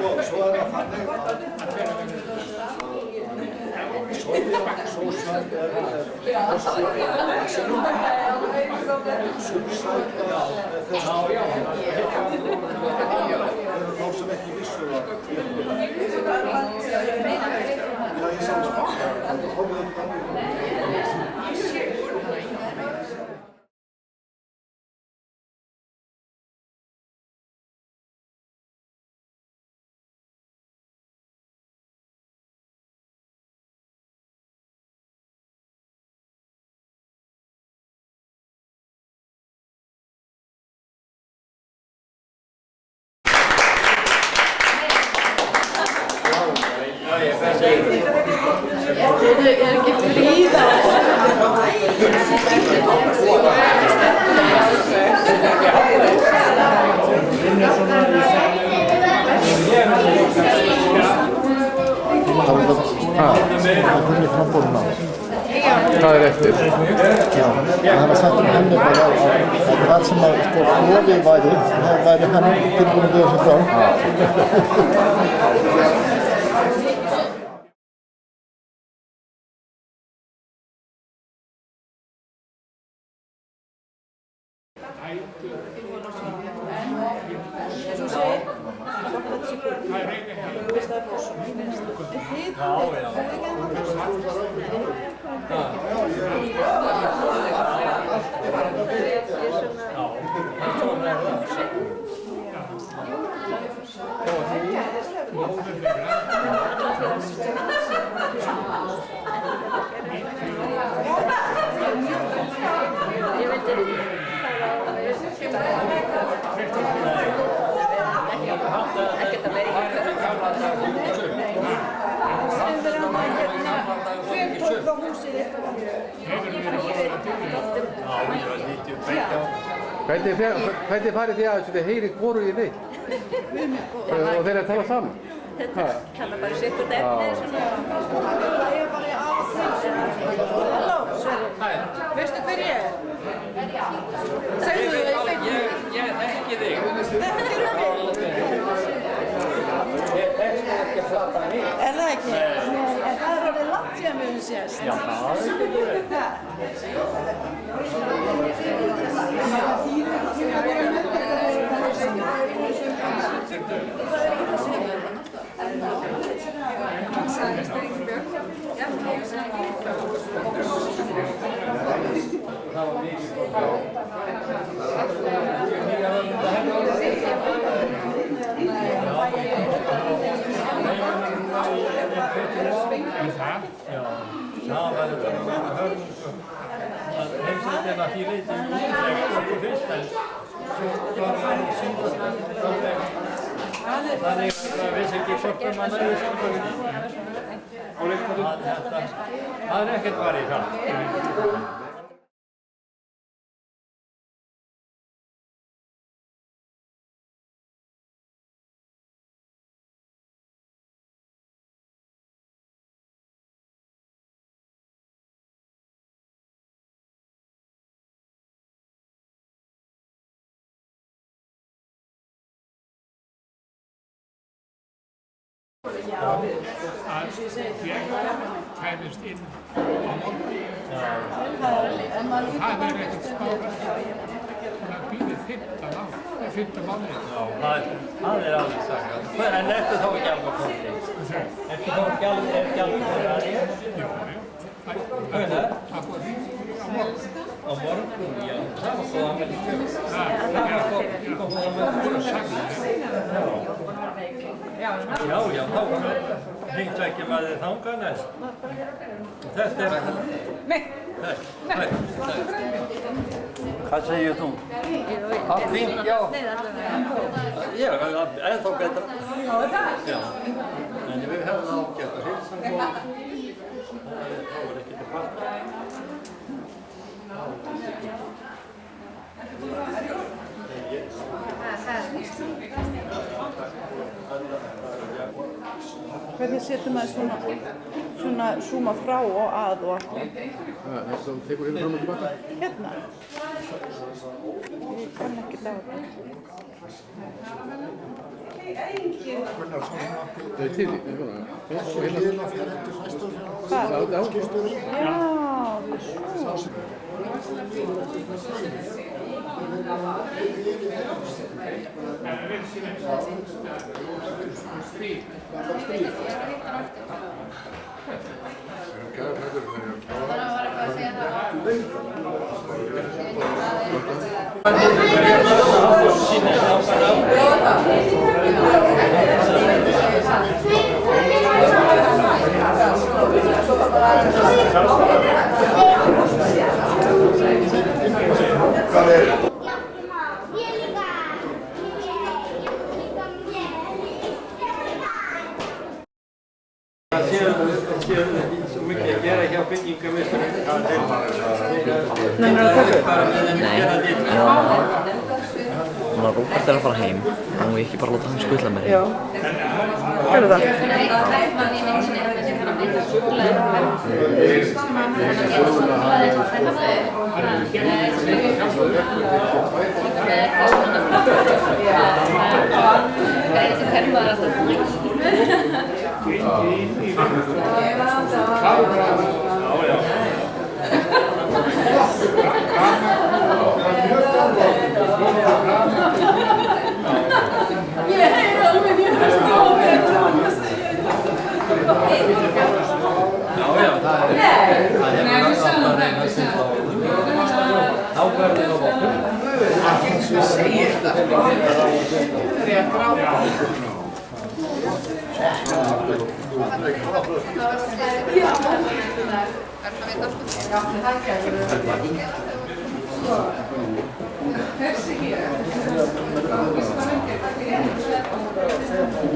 Svo það þannig sósan súrsæta þá sem ekki vissu það. Já, ég sá smakka. Ekki Fríða? Hvað eftir? Já, það var sagt henni bara að það sem að klofið væri, það væri hann tilbúin að bjóða sig frá. Hvernig farið þið að þessu? Þið heyrið hvoru í neitt? Og þeir að tala saman? Þetta tala bara sitt út efnið svona. Halló, Sverrir. Veistu hver ég er? Segðu þau í beinni. Ég þekki þig. Ég þekki ekki að prata mig. Er það ekki? Nei, en það er alveg langt síðan við höfum sést. Já, það er ekki verið. Það var hörmungu að heimsækjana því leyti útleggt okkur fyrst en svo var það síðast þannig að við ekki sökkum að næðu skilurinn það er ekkert varið það. Að ég kæmist inn á morgun. Það er ekkert spáð. Það býðir 15 mánuði. Já, það er alveg sagt. En ertu þá ekki alveg komið? Ertu þá ekki alveg komið að ég? Jú. Hvenær? Það fór á morgun. Á morgun, já. Það var svo að með kjöld. Það fór að sagna þér. Já, þá hringtvekkjum að þið þangað næst. Þetta er... Nei. Hvað segir þú? Allt fínt, já. Já, ennþá betra. Já. En við hefum ágætt að hilsa og þá er ekki til parta. Hvernig setur maður svona? svona zooma frá og að og allt. Þú tekur hérna fram og tilbaka? Hérna. Ég kann ekki á þetta. Það til í, svona. Hvað? Já. Það séu svo mikið að gera hjá byggingarmeistarinn. Nennir að taka upp? Nei, hún var Róbert að fara heim, þá má ég ekki bara láta hann skutla mér heim. Já. Gerðu það?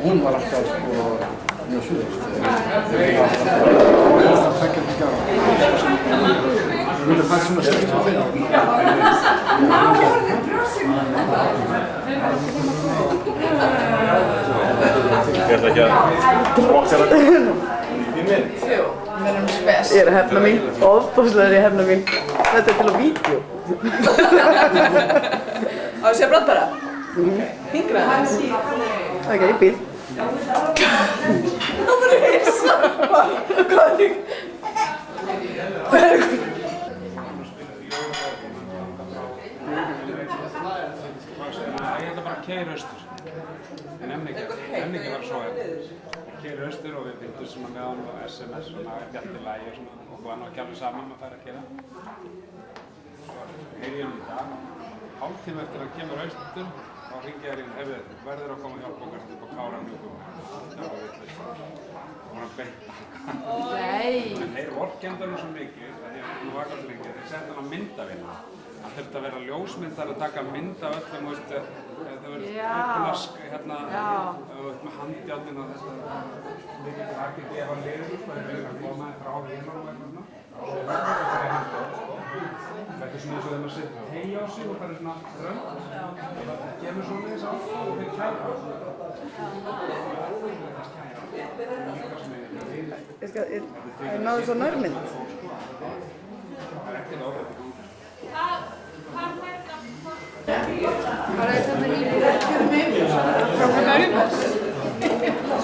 Hún var alltaf mjög suðust. Við viljum fara svona styrkt á þeirra. Ég ætla ekki að okkar að í mynd. Ég er að hefna mín, ofbúslega er ég að hefna mín. Þetta er til á vídeo. Á að sé brandara? Hingra aðeins. Ok, í bíl. Það var hissa. Hvað er þig? Ég ætla bara að keyra austur. En emningi var svo keyra austur og við byrjum svona með hann og SMS svona léttilægi og svona og hann var ekki alveg saman að færa að keyra. Svo heyri ég hann í dag, hálftíma eftir að hann kemur austur þá hringi ég hérna, hefur verður að koma hjálpa okkur upp á Kárahnjúkum. Það var vitlaust. Og hann beint. Nei. En þeir vorkendu hann svo mikið, því að hann var alltaf lengi, þeir setja hann á myndavinna. Það þurfti að vera ljósmyndar að taka mynd af öllum, það verður uppnask hérna með handjárnin og þess að við getum ekki gefa liður, það er að koma frá hinum og eitthvað og það er fyrir hendur. Þetta er svona eins og þegar maður setur tei á sig og það er svona rönd og það kemur svona þess að og þeir kæra. Ég náðu svo nærmynd. Það er ekkert áhrif.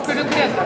Spurðu Greta.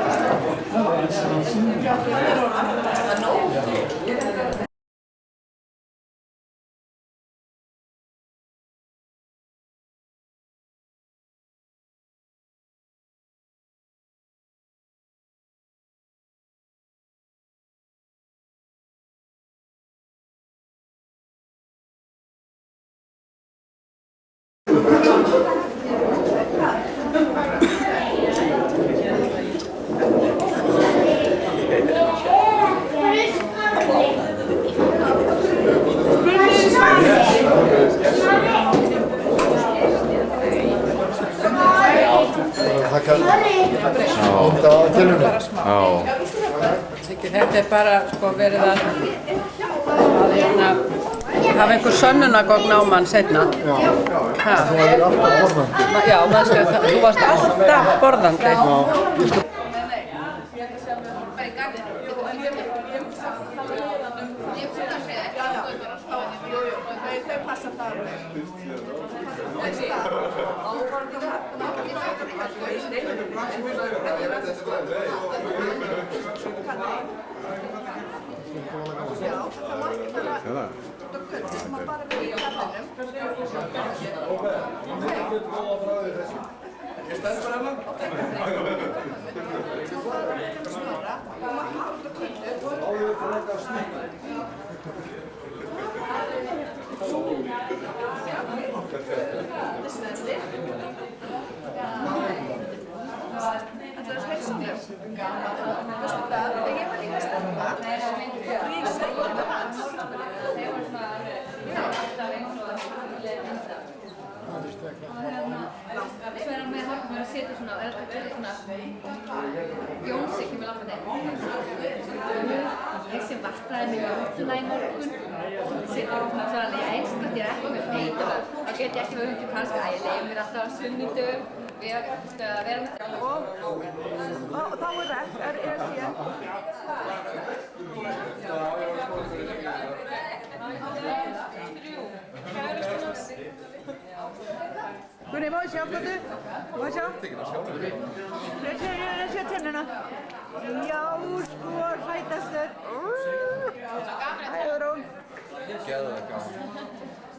Þetta er bara sko verið að hafa einhver sönnunargögn á mann seinna. Þú er alltaf borðandi. Já, þú varst alltaf borðandi. Svo er hann með horfum að setja svona, er þetta svona Jónsi kemur lappandi. Ég sem vaknaði með jóttuna í morgun, setja hann svona svona, ég einskvæmt, ég ekki með feitum, þá get ég ekki með undir kannski að ég leiði mér alltaf á sunnudum, við að vera með þetta. Og þá er rétt, er síðan. Gunni, má ég sjá hvað þú? Má ég sjá? Sjá tennuna. Já, sko, hrætastur. Æður hún. Geðveikt gaman.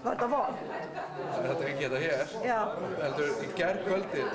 Hvað þetta var? Þetta er ekki þetta hér. Já. Heldur í gærkvöldi